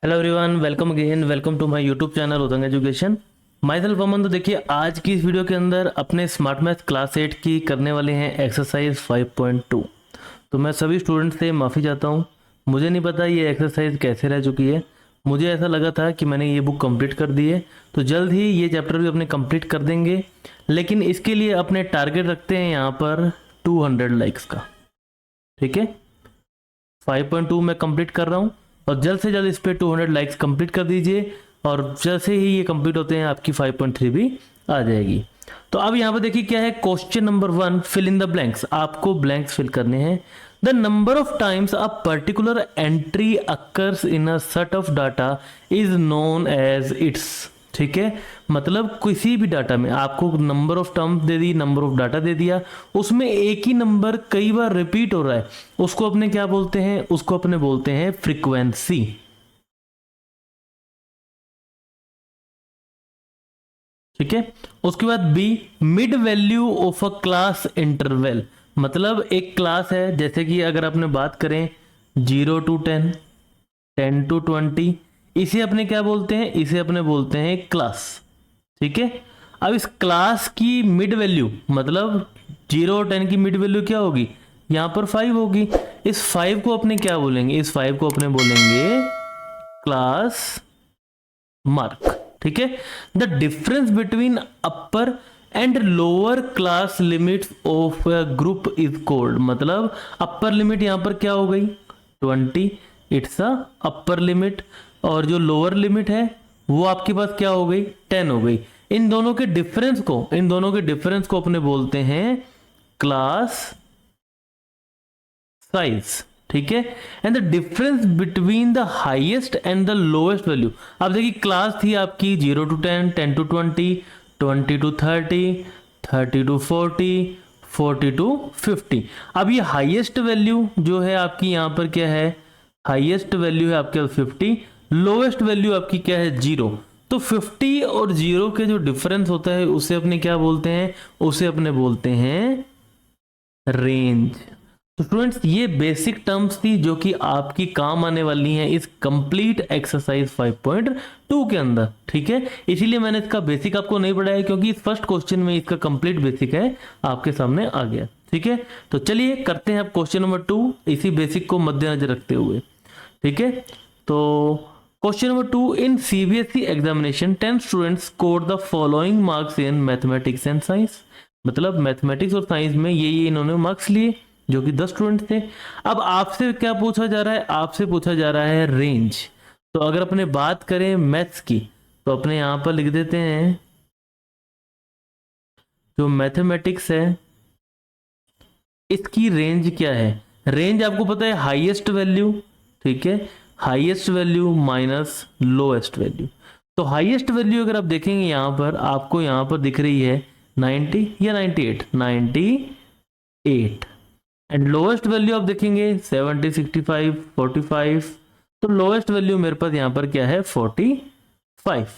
Hello everyone, welcome again, welcome to my YouTube channel Udang education. Myself Aman. तो देखिए, आज की इस वीडियो के अंदर अपने स्मार्ट मैथ क्लास 8 की करने वाले हैं एक्सरसाइज 5.2। तो मैं सभी स्टूडेंट्स से माफ़ी चाहता हूँ। मुझे नहीं पता ये एक्सरसाइज कैसे रह चुकी है। मुझे ऐसा लगा था कि मैंने ये बुक कंप्लीट कर दी है, तो जल्द ही ये चैप्टर भी अपने कंप्लीट कर देंगे। लेकिन इसके लिए अपने टारगेट रखते हैं यहाँ पर 200 लाइक्स का। ठीक है, 5.2 मैं कंप्लीट कर रहा हूँ और जल्द से जल्द इस पे 200 लाइक्स कंप्लीट कर दीजिए। और जैसे ही ये कंप्लीट होते हैं आपकी 5.3 भी आ जाएगी। तो अब यहाँ पे देखिए क्या है, question number 1, fill in the blanks. आपको ब्लैंक्स फिल करने हैं। The number of times a particular entry occurs in a set of data is known as its. ठीक है, मतलब किसी भी डाटा में आपको नंबर ऑफ टर्म्स दे दी, नंबर ऑफ डाटा दे दिया, उसमें एक ही नंबर कई बार रिपीट हो रहा है, उसको अपने क्या बोलते हैं? उसको अपने बोलते हैं फ्रीक्वेंसी। ठीक है, उसके बाद B, mid value of a class interval. मतलब एक क्लास है, जैसे कि अगर अपने बात करें 0 to 10, 10 to 20, इसे अपने क्या बोलते हैं? इसे अपने बोलते हैं क्लास। ठीक है, अब इस क्लास की मिड वैल्यू, मतलब 0 और 10 की मिड वैल्यू क्या होगी? यहाँ पर 5 होगी। इस 5 को अपने क्या बोलेंगे? इस 5 को अपने बोलेंगे क्लास मार्क। ठीक है, the difference between upper and lower class limits of group is called. मतलब अपर लिमिट यहां पर क्या हो गई? 20, इट्स अ अपर लिमिट। और जो लोअर लिमिट है वो आपके पास क्या हो गई? 10 हो गई। इन दोनों के डिफरेंस को अपने बोलते हैं क्लास साइज। ठीक है, and the difference between the highest and the lowest value. अब देखिए, क्लास थी आपकी 0 to 10, 10 to 20, 20 to 30, 30 to 40, 40 to 50। अब ये हाईएस्ट वैल्यू जो है आपकी यहाँ पर क्या है? हाईएस्ट वैल्यू है आपके 50, लोएस्ट वैल्यू आपकी क्या है? 0। तो 50 और 0 के जो डिफरेंस होता है उसे अपने क्या बोलते हैं? उसे अपने बोलते हैं रेंज। तो स्टूडेंट्स, ये बेसिक टर्म्स थी जो कि आपकी काम आने वाली हैं इस कंप्लीट एक्सरसाइज 5.2 के अंदर। ठीक है, इसीलिए मैंने इसका बेसिक आपको नहीं पढ़ाया, क्योंकि इस फर्स्ट क्वेश्चन में इसका कंप्लीट बेसिक है आपके सामने आ गया। ठीक है, तो चलिए करते हैं अब क्वेश्चन नंबर 2, इसी बेसिक को मद्देनजर रखते हुए। ठीक है, तो question number 2, in CBSE examination 10 students score the following marks in mathematics and science. मतलब मैथमेटिक्स और साइंस में ये इन्होंने मार्क्स लिए, जो कि 10 स्टूडेंट थे। अब आपसे क्या पूछा जा रहा है? आपसे पूछा जा रहा है रेंज। तो अगर अपने बात करें मैथ्स की, तो अपने यहां पर लिख देते हैं जो मैथमेटिक्स है इसकी रेंज क्या है? रेंज आपको पता है, हाईएस्ट वैल्यू। ठीक है, highest value minus lowest value. तो हाईएस्ट वैल्यू अगर आप देखेंगे यहां पर, आपको यहां पर दिख रही है 90 या 98, 98। एंड लोएस्ट वैल्यू आप देखेंगे 70, 65, 45। तो लोएस्ट वैल्यू मेरे पास यहां पर क्या है? 45।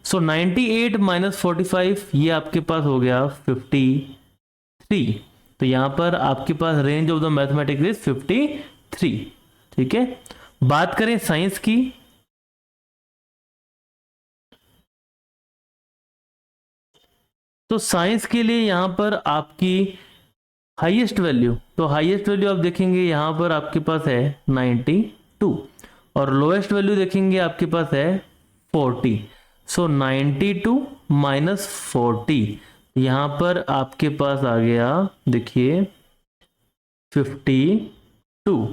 सो 98 माइनस 45, ये आपके पास हो गया 53। तो यहां पर आपके पास range of the mathematics is 53। ठीक है, बात करें साइंस की, तो साइंस के लिए यहां पर आपकी हाईएस्ट वैल्यू, तो हाईएस्ट वैल्यू आप देखेंगे यहां पर आपके पास है 92। और लोएस्ट वैल्यू देखेंगे आपके पास है 40। सो 92 माइनस 40, यहां पर आपके पास आ गया, देखिए 52।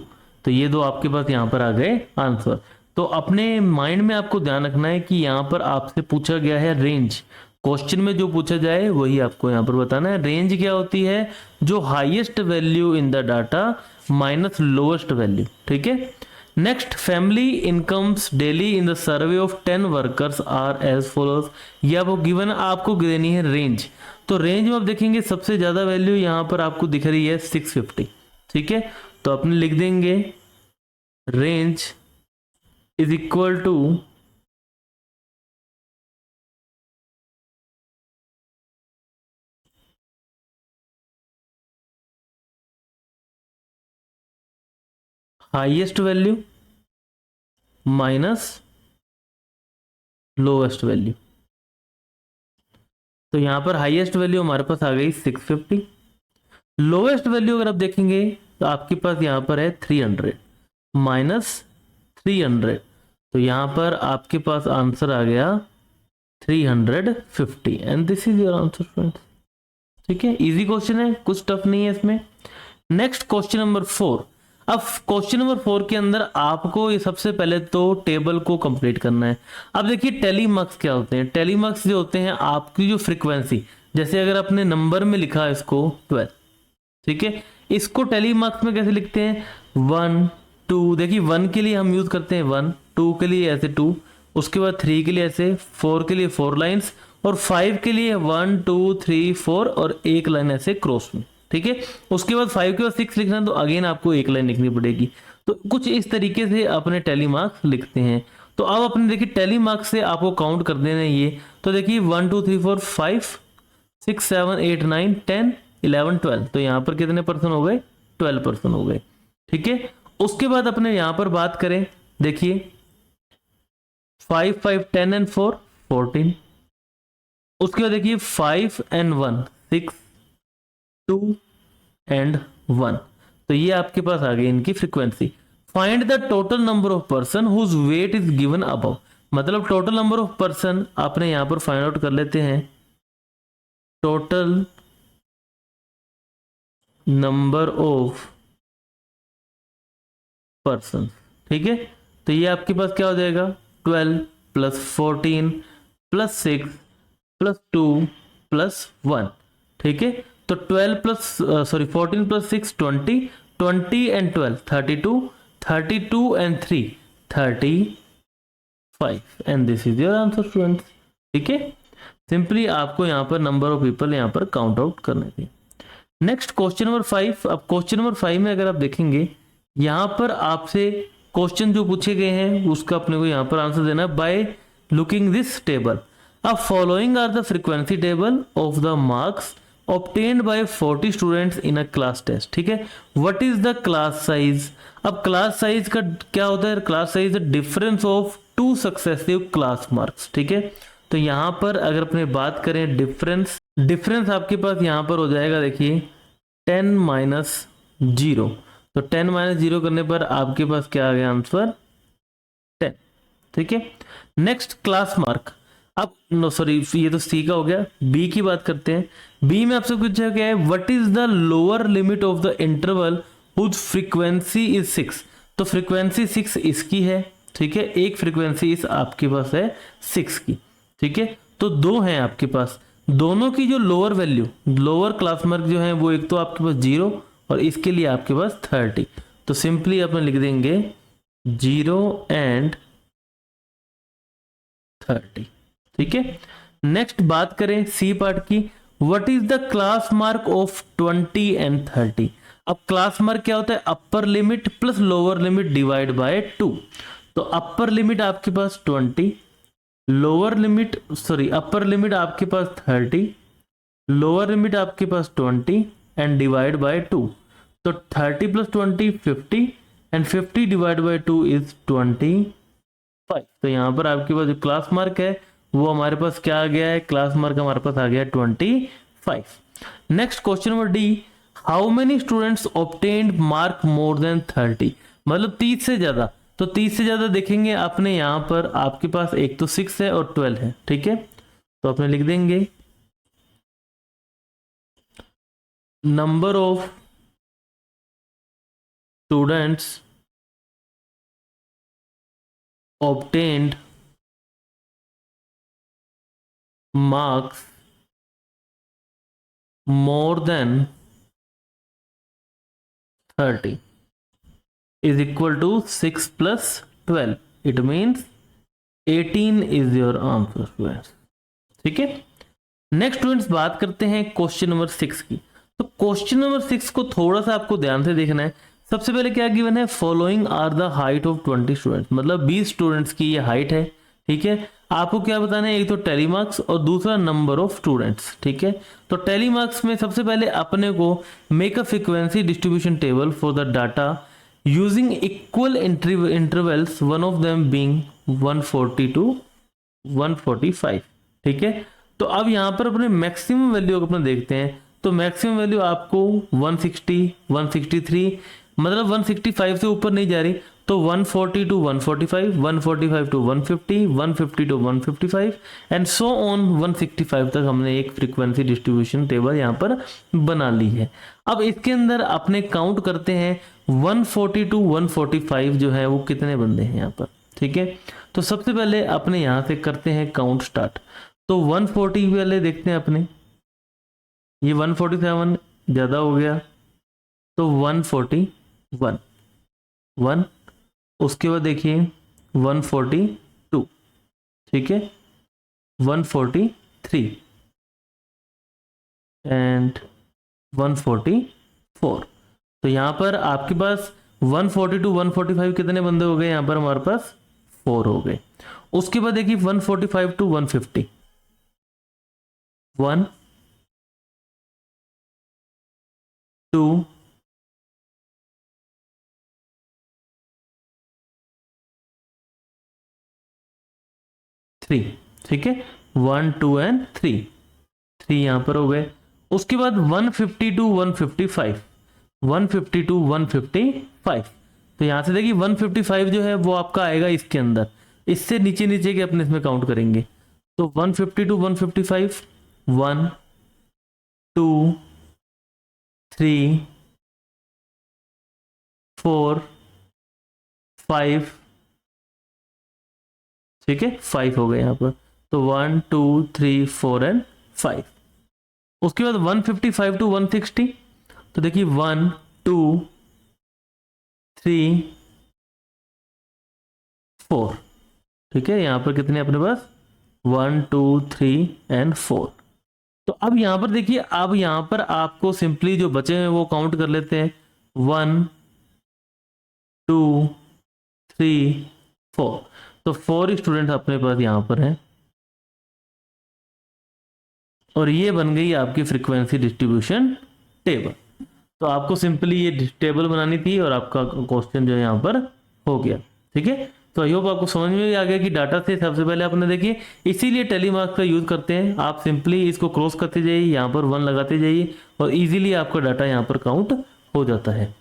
तो ये दो आपके पास यहां पर आ गए आंसर। तो अपने माइंड में आपको ध्यान रखना है कि यहां पर आपसे पूछा गया है रेंज। क्वेश्चन में जो पूछा जाए वही आपको यहां पर बताना है। रेंज क्या होती है? जो highest value in the data minus lowest value. ठीक है, next, family incomes daily in the survey of 10 workers are as follows. ये आपको गिवन, आपको देनी है रेंज। तो रेंज में आप देखेंगे सबसे ज्यादा वैल्यू यहां पर आपको दिख रही है 650। ठीक है, तो अपने लिख देंगे range is equal to highest value minus lowest value. तो यहाँ पर हाईएस्ट वैल्यू हमारे पास आ गई 650, लोएस्ट वैल्यू अगर आप देखेंगे तो आपके पास यहाँ पर है 300 माइनस 300, तो यहाँ पर आपके पास आंसर आ गया 350 and this is your answer friends. ठीक है, इजी क्वेश्चन है, कुछ टफ नहीं है इसमें। Next question number 4। अब क्वेश्चन नंबर 4 के अंदर आपको ये सबसे पहले तो टेबल को कंप्लीट करना है। अब देखिए टेली मार्क्स क्या होते हैं। टेली मार्क्स जो होते हैं आपकी जो फ्रीक्वेंसी, जैसे अगर आपने नंबर में लिखा इसको 12, ठीक है, इसको टेली मार्क्स में कैसे लिखते हैं 1 2, देखिए 1 के लिए हम यूज करते हैं 1, 2 के लिए ऐसे 2, उसके बाद 3 के लिए ऐसे, 4 के लिए 4 लाइन्स, और 5 के लिए 1 2 3 4 और एक लाइन ऐसे क्रॉस में। ठीक है, उसके बाद 5 के बाद 6 लिखना है तो अगेन आपको एक लाइन लिखनी पड़ेगी। तो कुछ इस तरीके से अपने टेली मार्क्स लिखते हैं। तो अब अपने देखिए टेली मार्क्स से आपको काउंट कर देना है ये। तो देखिए 1 2 3 4 5 6 7 8 9 10 11 12, तो यहाँ पर कितने पर्सन हो गए 12 पर्सन हो गए। ठीक है, उसके बाद अपने यहाँ पर बात करें, देखिए 5 5 10 एंड 4 14, उसके बाद देखिए 5 एंड 1 6 2 एंड 1, तो ये आपके पास आ गई इनकी frequency. Find the total number of person whose weight is given above, मतलब टोटल नंबर ऑफ पर्सन आपने यहां पर फाइंड आउट कर लेते हैं। टोटल नंबर ऑफ पर्सन, ठीक है, तो ये आपके पास क्या हो जाएगा 12 प्लस 14 प्लस 6 प्लस 2 प्लस 1। ठीक है, तो 12 plus 14 plus 6 20, 20 and 12 32, 32 and 3 35 and this is your answer students. ठीक है, सिंपली आपको यहाँ पर नंबर ऑफ पीपल यहाँ पर काउंट आउट करने थे। Next question number 5। अब क्वेश्चन नंबर 5 में अगर आप देखेंगे यहाँ पर आपसे क्वेश्चन जो पूछे गए हैं उसका अपने को यहाँ पर आंसर देना है बाय लुकिंग दिस टेबल। अब following are the frequency table of the marks obtained by 40 students in a class test। ठीक है, what is the class size। अब class size का क्या होता है, class size the difference of two successive class marks। ठीक है, तो यहाँ पर अगर अपने बात करें डिफरेंस आपके पास यहाँ पर हो जाएगा, देखिए 10 माइनस 0, तो 10 माइनस 0 करने पर आपके पास क्या आ गया आंसर 10। ठीक है, नेक्स्ट क्लास मार्क। अब नो सॉरी ये तो सी का हो गया, बी की बात करते हैं। बी में आपसे पूछा गया है what is the lower limit of the interval whose frequency is 6। तो फ्रीक्वेंसी 6 इसकी है। ठीक है, एक फ्रीक्वेंसी इस आपके पास है 6 की। ठीक है, तो दो हैं आपके पास, दोनों की जो lower value lower class mark जो है वो एक तो आपके पास 0 और इसके लिए आपके पास 30। तो सिंपली अपन लिख देंगे 0 एंड 30। ठीक है, नेक्स्ट बात करें सी पार्ट की, what is the class mark of 20 and 30। अब क्लास मार्क क्या होता है upper limit plus lower limit divide by 2। तो अपर लिमिट आपके पास 20, लोअर लिमिट अपर लिमिट आपके पास 30, लोअर लिमिट आपके पास 20 एंड डिवाइड बाय 2। तो 30 plus 20 50 and 50 divide by 2 is 25। तो यहाँ पर आपके पास जो क्लास मार्क है वो हमारे पास क्या आ गया है, क्लास मार्क हमारे पास आ गया 25। Next question number D, how many students obtained mark more than 30, मतलब 30 से ज्यादा। तो 30 से ज्यादा देखेंगे आपने यहाँ पर आपके पास एक तो 6 है और 12 है। ठीक है, तो आपने लिख देंगे number of students obtained marks more than 30 is equal to 6 plus 12, it means 18 is your answer students। ठीक है, नेक्स्ट स्टूडेंट्स बात करते हैं क्वेश्चन नंबर 6 की। तो क्वेश्चन नंबर 6 को थोड़ा सा आपको ध्यान से देखना है। सबसे पहले क्या गिवन है, following are the height of 20 students, मतलब 20 स्टूडेंट्स की ये हाइट है। ठीक है, आपको क्या बताना है, एक तो टेली मार्क्स और दूसरा नंबर ऑफ स्टूडेंट्स। ठीक है, तो टेली मार्क्स में सबसे पहले अपने को make a frequency distribution table for the data using equal intervals, one of them being 140 to 145। ठीक है, तो अब यहाँ पर अपने मैक्सिमम वैल्यू को अपने देखते हैं, तो मैक्सिमम वैल्यू आपको 160, 163, मतलब 165 से ऊपर नहीं जा रही, तो 140 to 145, 145 to 150, 150 to 155 and so on 165 तक हमने एक फ्रीक्वेंसी डिस्ट्रीब्यूशन टेबल यहाँ पर बना ली है। अब इसके अंदर अपने काउंट करते हैं 140 टू 145 जो है वो कितने बंदे हैं यहाँ पर। ठीक है, तो सबसे पहले अपने यहाँ से करते हैं काउंट स्टार्ट। तो 140 वाले देखते हैं अपने, ये 147 ज़्यादा हो गया, तो 141, 1, उसके बाद देखिए 142, ठीक है, 143 एंड 144। तो यहाँ पर आपके पास 140 टू 145 कितने बंदे हो गए, यहाँ पर हमारे पास 4 हो गए। उसके बाद देखिए 145 टू 150, 1, 2, 3, ठीक है, 1, 2 एंड 3, 3 यहाँ पर हो गए। उसके बाद 150 टू 155, 150 टू 155, तो यहाँ से देखिए 155 जो है वो आपका आएगा इसके अंदर, इससे नीचे नीचे के अपने इसमें काउंट करेंगे। तो 150 टू 155, 1, 2, 3, 4, 5, ठीक है, 5 हो गए यहाँ पर। तो 1, 2, 3, 4 एंड 5। उसके बाद 155 टू 160, तो देखिए 1, 2, 3, 4, ठीक है, यहाँ पर कितने अपने पास 1, 2, 3 एंड 4। तो अब यहाँ पर देखिए, अब यहाँ पर आपको सिंपली जो बचे हैं वो काउंट कर लेते हैं, 1, 2, 3, 4। तो 4 स्टूडेंट अपने पास यहाँ पर हैं और ये बन गई आपकी फ्रीक्वेंसी डिस्ट्रीब्यूशन टेबल। तो आपको सिंपली ये टेबल बनानी थी और आपका क्वेश्चन जो है यहाँ पर हो गया। ठीक है, तो आई होप आपको समझ में भी आ गया कि डाटा से सबसे पहले आपने देखिए, इसीलिए टेलीमार्क का यूज करते हैं। आप सिंपली इसको क्रॉस करते जाइए, यहाँ पर 1 लगाते जाइए और इजीली आपका डाटा यहाँ पर काउंट हो जाता है।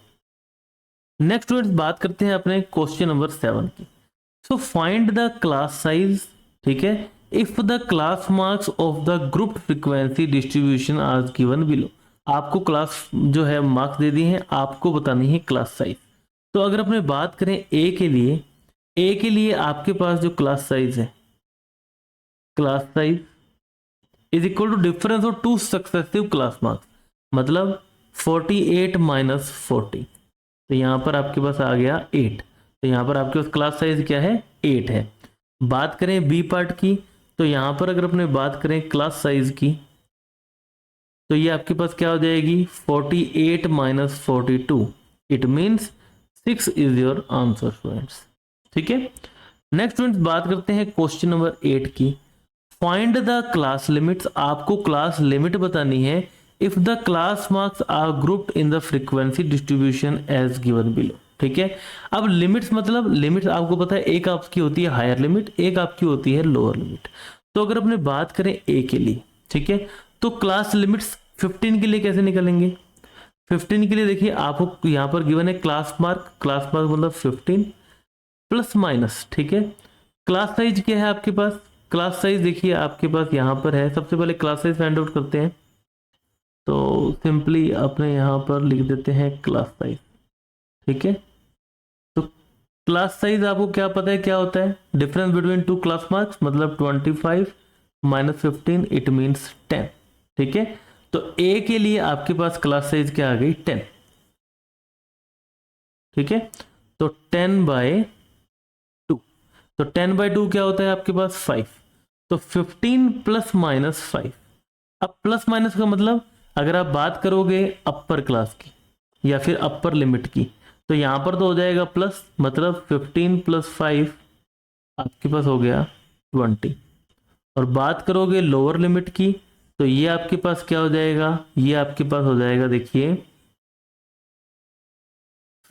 नेक्स्ट स्टूडेंट्स बात करते हैं अपने क्वेश्चन नंबर 7 की। So find the class size, ठीक है, if the class marks of the group frequency distribution are given below. आपको क्लास जो है मार्क्स दे दिए हैं, आपको बतानी है क्लास साइज। तो अगर अपने बात करें ए के लिए आपके पास जो क्लास साइज है, class size is equal to difference of 2 successive class marks, मतलब 48 माइनस 40। तो यहाँ पर आपके पास आ गया 8। तो यहाँ पर आपके पास क्लास साइज क्या है, 8 है। बात करें बी पार्ट की, तो यहाँ पर अगर अपने बात करें क्लास साइज की, तो ये आपके पास क्या हो जाएगी, 48 minus 42, it means 6 is your answer students. ठीक है, नेक्स्ट स्टूडेंट्स बात करते हैं क्वेश्चन नंबर 8 की। फाइंड द क्लास लिमिट्स, आपको क्लास लिमिट बतानी है if the class marks are grouped in the frequency distribution as given below. ठीक है, अब लिमिट्स मतलब लिमिट्स आपको पता है, एक आपकी होती है हायर लिमिट, एक आपकी होती है लोअर लिमिट। तो अगर अपने बात करें ए के लिए, ठीक है, तो क्लास लिमिट्स 15 के लिए कैसे निकलेंगे। 15 के लिए देखिए आपको यहाँ पर गिवन है क्लास मार्क मतलब 15 प्लस माइनस। ठीक है, क्लास साइज क्या है आपके पास, क्लास साइज देखिए आपके पास यहाँ पर है। सबसे पहले क्लास साइज फाइंड आउट करते हैं, तो सिंपली अपने यहाँ पर लिख देते हैं क्लास साइज। ठीक है, तो क्लास साइज आपको क्या पता है क्या होता है, डिफरेंस बिटवीन 2 क्लास मार्क्स, मतलब 25 माइनस 15 इट मीन्स 10। ठीक है, तो ए के लिए आपके पास क्लास साइज क्या आ गई, 10। ठीक है, तो 10/2, तो 10/2 क्या होता है आपके पास 5। तो 15 प्लस माइनस 5। अब प्लस माइनस का मतलब अगर आप बात करोगे अपर क्लास की या फिर अपर लिमिट की, तो यहां पर तो हो जाएगा प्लस, मतलब 15 प्लस 5 आपके पास हो गया 20। और बात करोगे लोअर लिमिट की, तो ये आपके पास क्या हो जाएगा, ये आपके पास हो जाएगा देखिए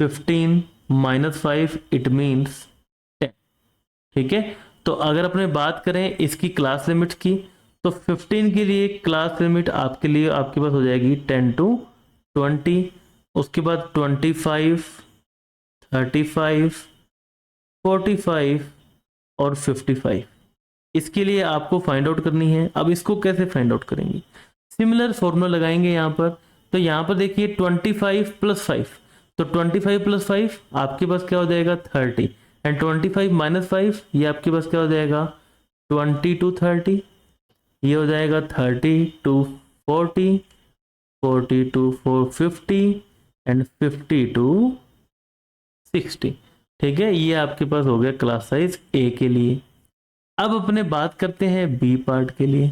15 माइनस 5 इट मीन्स 10। ठीक है, तो अगर अपने बात करें इसकी क्लास लिमिट की, तो 15 के लिए क्लास लिमिट आपके लिए आपके पास हो जाएगी 10 to 20, उसके बाद 25, 35, 45 और 55। इसके लिए आपको फाइंड आउट करनी है। अब इसको कैसे फाइंड आउट करेंगे? सिमिलर फॉर्मूला लगाएंगे यहाँ पर। तो यहाँ पर देखिए 25 प्लस 5, तो 25 प्लस 5 आपके पास क्या हो जाएगा 30, एंड 25 माइनस 5 ये आपके पास क्या हो जाएगा 20 to 30, ये हो जाएगा 30 to 40, 40 to 50 एंड 50 to 60। ठीक है, ये आपके पास हो गया क्लास साइज ए के लिए। अब अपने बात करते हैं बी पार्ट के लिए।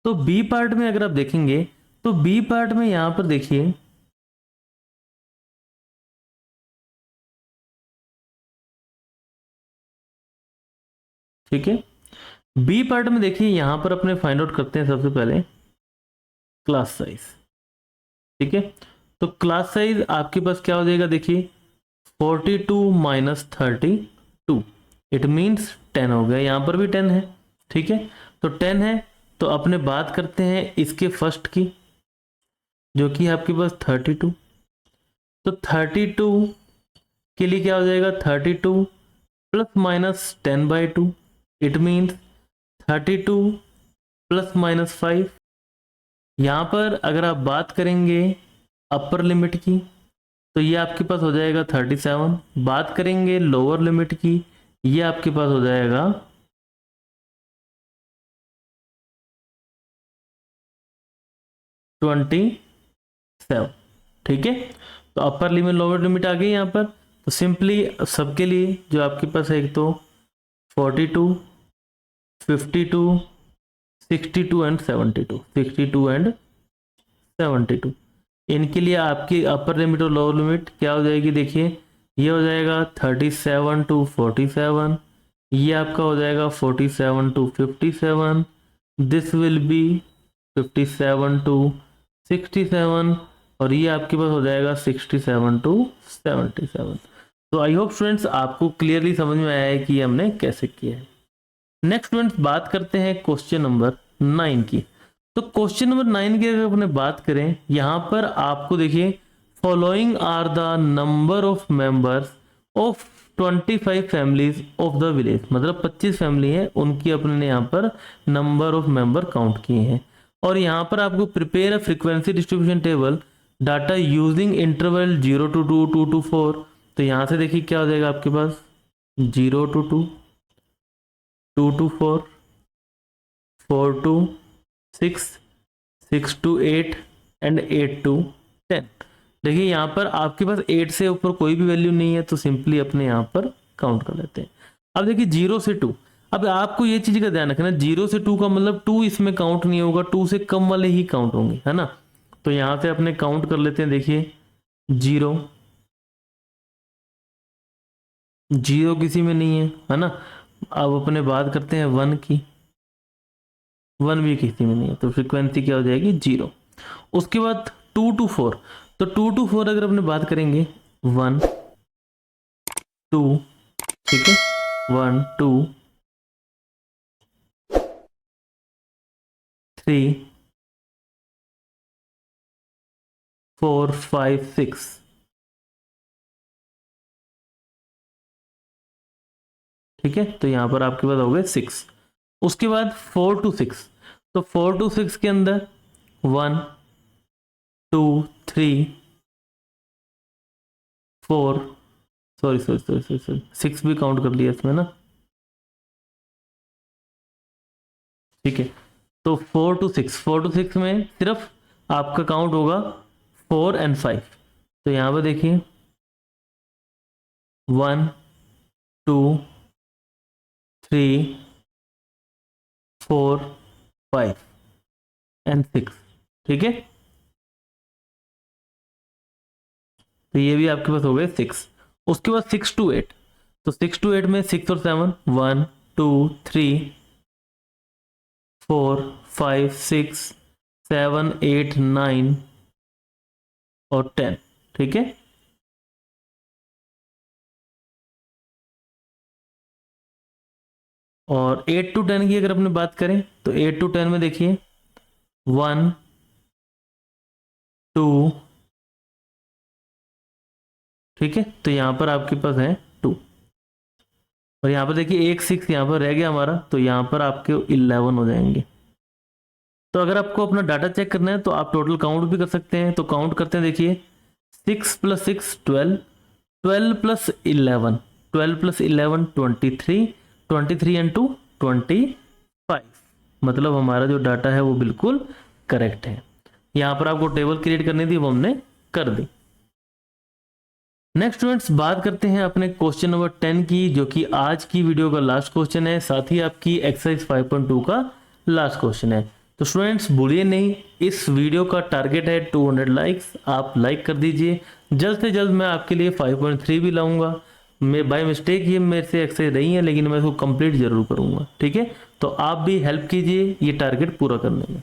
तो बी पार्ट में अगर आप देखेंगे तो बी पार्ट में यहां पर देखिए ठीक है, बी पार्ट में देखिए यहां पर अपने फाइंड आउट करते हैं सबसे पहले क्लास साइज। ठीक है, तो क्लास साइज आपके पास क्या हो जाएगा देखिए 42 माइनस 32, इट मीन्स 10 हो गया, यहां पर भी 10 है। ठीक है, तो 10 है, तो अपने बात करते हैं इसके फर्स्ट की, जो कि आपके पास 32। तो 32 के लिए क्या हो जाएगा 32 plus minus 10/2, it means 32 plus minus 5। यहाँ पर अगर आप बात करेंगे अपर लिमिट की, तो ये आपके पास हो जाएगा 37। बात करेंगे लोअर लिमिट की, ये आपके पास हो जाएगा 27। ठीक है, तो अपर लिमिट लोअर लिमिट आ गई यहाँ पर। तो सिंपली सबके लिए जो आपके पास है, एक तो 42, 52, 62 एंड 72, 62 एंड 72, इनके लिए आपकी अपर लिमिट और लोअर लिमिट क्या हो जाएगी देखिए, ये हो जाएगा 37 to 47, ये आपका हो जाएगा 47 to 57, this will be 57 to 67, और ये आपके पास हो जाएगा 67 to 77। तो आई होप स्टूडेंट्स आपको क्लियरली समझ में आया है कि ये हमने कैसे किया है। नेक्स्ट स्टूडेंट्स बात करते हैं क्वेश्चन नंबर 9 की। तो क्वेश्चन नंबर 9 की अगर अपने बात करें, यहां पर आपको देखिए following are the number of members of 25 families of the village, मतलब 25 फैमिली है, उनकी अपने ने यहाँ पर नंबर ऑफ मेंबर काउंट किए हैं। और यहाँ पर आपको prepare a frequency distribution table data using interval 0 to 2, 2 to 4। तो यहाँ से देखिए क्या हो जाएगा आपके पास 0 to 2, 2 to 4, 4 to 6, 6 to 8 and 8 to 10। देखिए यहाँ पर आपके पास 8 से ऊपर कोई भी वैल्यू नहीं है, तो सिंपली अपने यहाँ पर काउंट कर लेते हैं। अब देखिए 0 से 2, अब आपको ये चीज का ध्यान रखना, 0 से 2 का मतलब 2 इसमें काउंट नहीं होगा, 2 से कम वाले ही काउंट होंगे, है ना। तो यहाँ से अपने काउंट कर लेते हैं, देखिए 0, 0 किसी में नहीं है ना। अब अपने बात करते हैं 1 की, 1 भी किसी में नहीं है, तो फ्रीक्वेंसी क्या हो जाएगी 0। उसके बाद 2 to 4, तो 2 to 4 अगर अपने बात करेंगे 1, 2, ठीक है, 1, 2, 3, 4, 5, 6। ठीक है, तो यहां पर आपके पास हो गए 6। उसके बाद 4 to 6, तो 4 to 6 के अंदर 1, 2, 3, 4, sorry sorry sorry sorry sorry 6 भी काउंट कर लिया इसमें ना। ठीक है, तो 4 to 6, 4 to 6 में सिर्फ आपका काउंट होगा 4 and 5। तो यहां पर देखिए 1, 2, 3, 4, 5 एंड 6। ठीक है, तो ये भी आपके पास हो गए 6। उसके बाद 6 to 8, तो 6 to 8 में 6 और 7, 1, 2, 3, 4, 5, 6, 7, 8, 9 और 10। ठीक है, और 8 to 10 की अगर अपने बात करें तो 8 to 10 में देखिए 1 2, ठीक है, तो यहाँ पर आपके पास है 2, और यहाँ पर देखिए एक 6 यहाँ पर रह गया हमारा, तो यहाँ पर आपके 11 हो जाएंगे। तो अगर आपको अपना डाटा चेक करना है तो आप टोटल काउंट भी कर सकते हैं। तो काउंट करते हैं, देखिए 6 + 6 12, 12 + 11, 12 + 11 23, 23 × 25, मतलब हमारा जो डाटा है वो बिल्कुल करेक्ट है। यहाँ पर आपको टेबल क्रिएट करनी थी, वो हमने कर दी। नेक्स्ट स्टूडेंट्स, बात करते हैं अपने क्वेश्चन नंबर 10 की, जो कि आज की वीडियो का लास्ट क्वेश्चन है, साथ ही आपकी एक्सरसाइज 5.2 का लास्ट क्वेश्चन है। तो स्टूडेंट्स भूलिए नहीं, इस वीडियो का टारगेट है 200 लाइक्स, आप लाइक कर दीजिए। जल्द से जल्द मैं आपके लिए 5.3 भी लाऊंगा। मैं बाय मिस्टेक ये मेरे से एक्सरसाइज रही है, लेकिन मैं इसको कंप्लीट जरूर करूंगा, ठीक है। तो आप भी हेल्प कीजिए ये टारगेट पूरा करने में।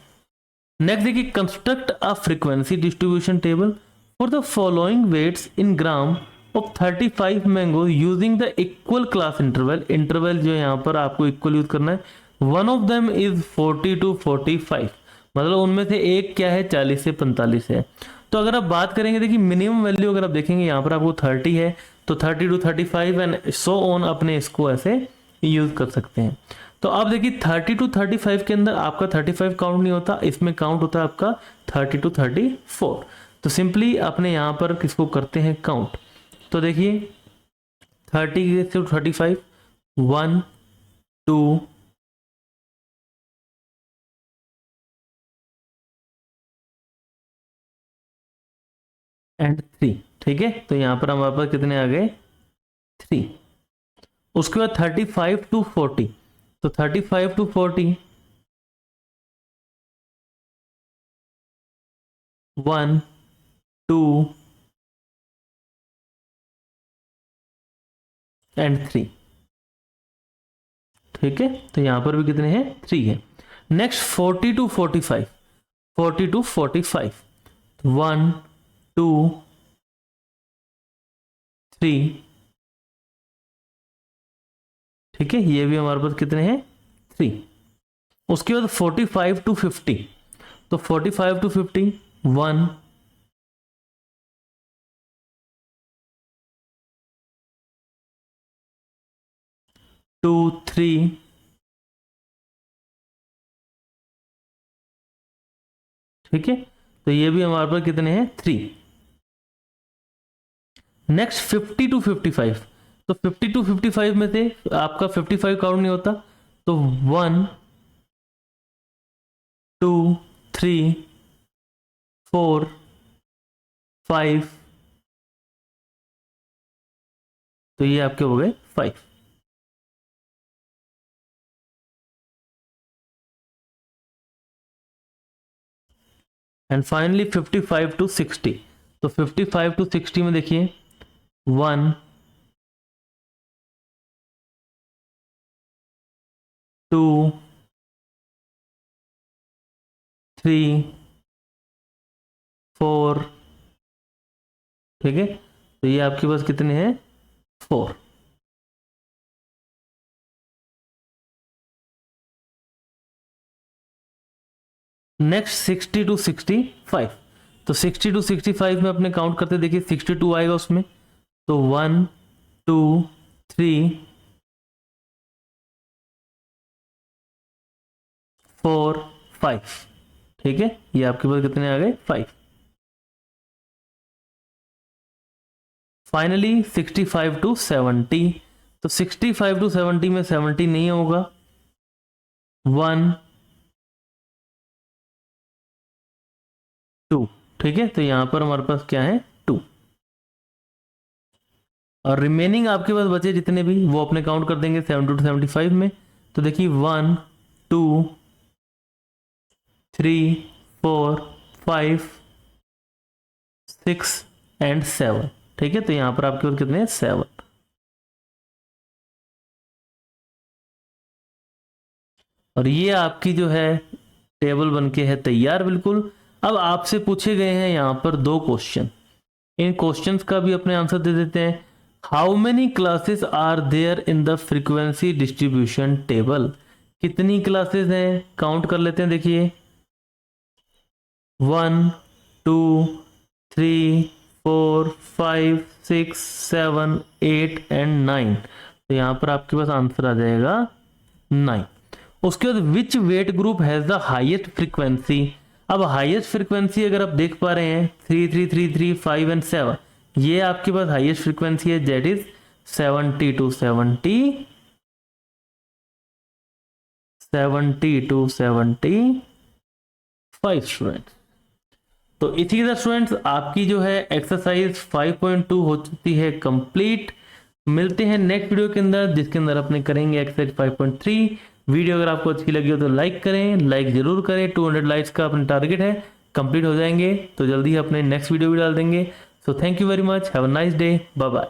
नेक्स्ट देखिए, construct a frequency distribution table for the following weights in gram of 35 mangoes using the equal class interval जो यहाँ पर आपको इक्वल यूज करना है। One of them is 40 to 45, मतलब उनमें से एक क्या है 40 से 45 है। तो अगर आप बात करेंगे, देखिए मिनिमम वैल्यू अगर आप देखेंगे यहाँ पर आपको 30 है, तो 30 to 35 एंड सो ऑन अपने इसको ऐसे यूज कर सकते हैं। तो आप देखिए 30 to 35 के अंदर आपका 35 काउंट नहीं होता, इसमें काउंट होता है आपका 30 to 34। तो सिंपली अपने यहाँ पर किसको करते हैं काउंट। तो देखिए 30 से 35, 1 2 एंड 3, ठीक है। तो यहाँ पर हमारे पास कितने आ गए 3। उसके बाद 35 to 40, तो 35 to 40 1 2 एंड 3, ठीक है। तो यहां पर भी कितने हैं 3 है। नेक्स्ट 40 to 45, 40 to 45 1 2 3, ठीक है, ये भी हमारे पास कितने हैं 3। उसके बाद 45 to 50, तो 45 to 50 1 2 3, ठीक है। तो ये भी हमारे पास कितने हैं 3। नेक्स्ट 50 to 55, तो 50 to 55 में से आपका 55 काउंट नहीं होता, तो 1 2 3 4 5, तो ये आपके हो गए 5। एंड फाइनली 55 to 60, तो 55 to 60 में देखिए 1 2 3 4, ठीक है। तो ये आपके पास कितने हैं 4। नेक्स्ट 60 to 65, तो 60 to 65 में अपने काउंट करते देखिए 62 आएगा उसमें, तो 1 2 3 4 5, ठीक है। ये आपके पास कितने आ गए 5। फाइनली 65 to 70, तो 65 to 70 में 70 नहीं होगा, 1 2, ठीक है। तो यहां पर हमारे पास क्या है 2, और रिमेनिंग आपके पास बचे जितने भी वो अपने काउंट कर देंगे 70 to 75 में। तो देखिए 1 2 3 4 5 6 एंड 7, ठीक है। तो यहां पर आपके पास कितने हैं 7। और ये आपकी जो है टेबल बनके है तैयार बिल्कुल। अब आपसे पूछे गए हैं यहाँ पर 2 क्वेश्चन, इन क्वेश्चंस का भी अपने आंसर दे देते हैं। How many classes are there in the frequency distribution table, कितनी क्लासेस हैं, काउंट कर लेते हैं। देखिए 1 2 3 4 5 6 7 8 एंड 9, तो यहाँ पर आपके पास आंसर आ जाएगा 9। उसके बाद which weight group has the highest frequency. अब हाईएस्ट फ्रीक्वेंसी अगर आप देख पा रहे हैं 3 3 3 3 5 एंड 7, ये आपके पास हाईएस्ट फ्रीक्वेंसी है, दैट इज 70 to 75 स्टूडेंट्स। तो इसी के साथ स्टूडेंट्स आपकी जो है एक्सरसाइज 5.2 हो चुकी है कंप्लीट। मिलते हैं नेक्स्ट वीडियो के अंदर, जिसके अंदर अपने करेंगे एक्सरसाइज 5.3। वीडियो अगर आपको अच्छी लगी हो तो लाइक करें, लाइक जरूर करें। 200 लाइक्स का अपना टारगेट है, कंप्लीट हो जाएंगे तो जल्दी ही अपने नेक्स्ट वीडियो भी डाल देंगे। So thank you very much, have a nice day, bye bye.